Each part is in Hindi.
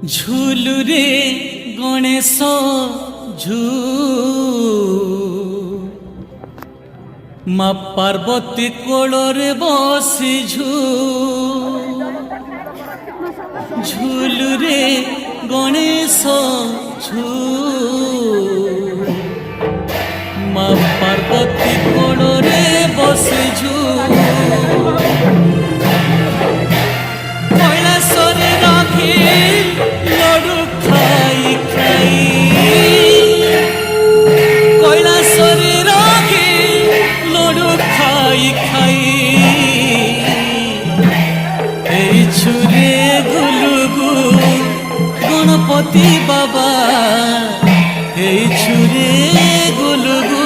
झुलुरे गणेश झू माँ पार्वती कोଳରେ बसी झुलुरे गणेश झू माँ पार्वती कोଳରେ बसी कैलाशरे राखी लडू खाई खाई कैलाशरे राखी लडू खाई खाई এই ছুরে গুলুগু গণপতি বাবা এই ছুরে গুলুগু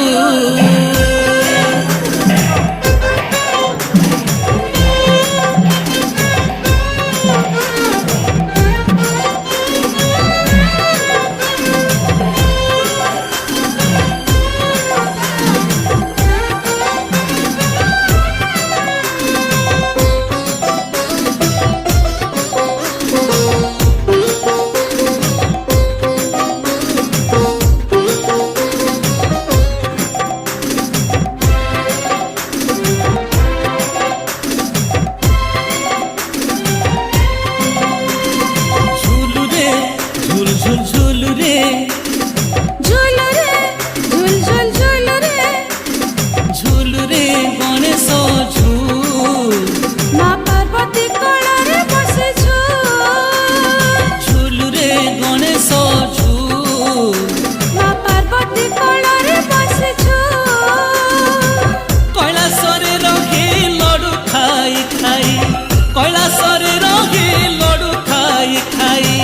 कैलाशरे रही लडू खाई खाई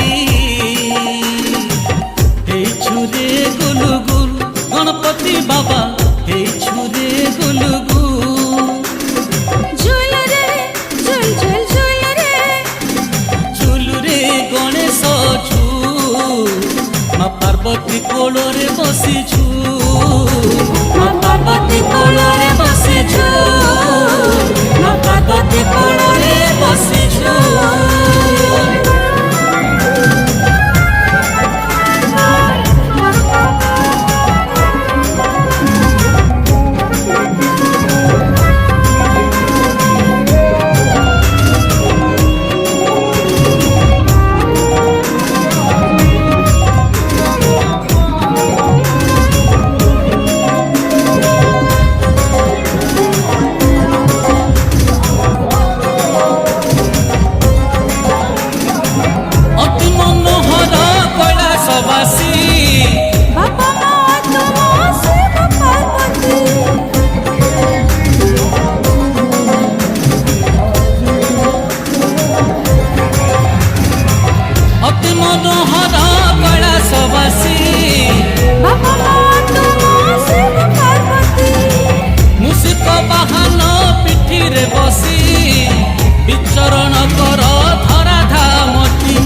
हे छुरे गुलुगुल गणपति बाबा हे छुरे गुलुगुल झुलुरे झुल झुल झुलुरे झुलुरे गणेश झू माँ पार्वती कोଳରେ बसी माँ पार्वती कोଳରେ बसी माँ पार्वती कोଳରେ बसी विचरण कर धरा धामती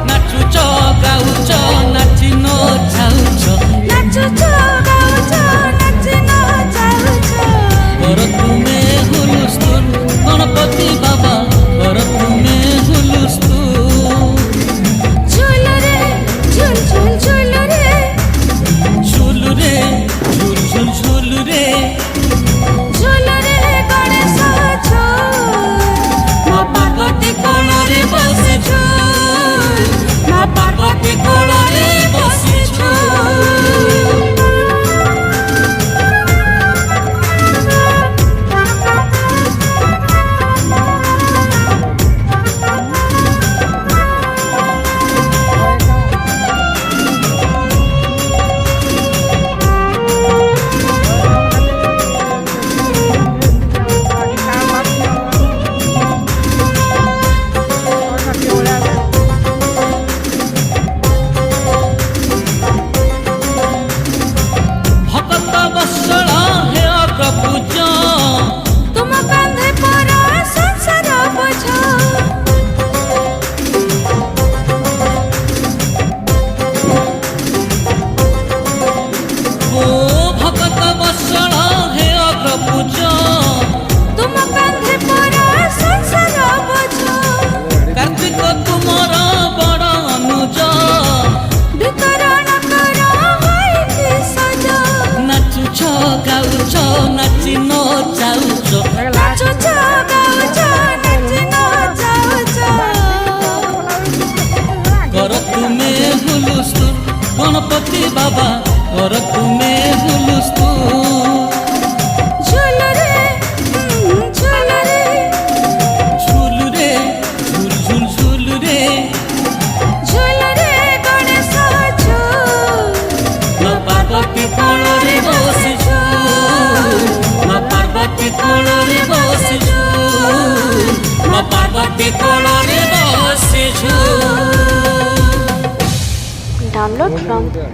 नाचुच गाउच नाची नचाउच कर तुमे हुलुस्तुल गणपति बाबा कर तुमे हुलुस्तुल झुलुरे झुल झुल झुलुरे झुलुरे झुल झुल झुलुरे झुलुरे गणेश झू माँ पार्वती कोଳରେ बसी माँ पार्वती कोଳରେ बसी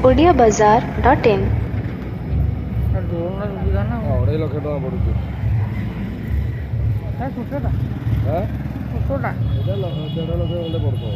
ଓଡ଼ିଆବଜାର.in ଅଢ଼େଇ ଲକ୍ଷ ଟଙ୍କା ପଡ଼ୁଛି ଛୋଟଟା ଏଇଟା ଛୋଟଟା 1.5 ଲକ୍ଷ ଖଣ୍ଡେ ପଡ଼ୁଥିବ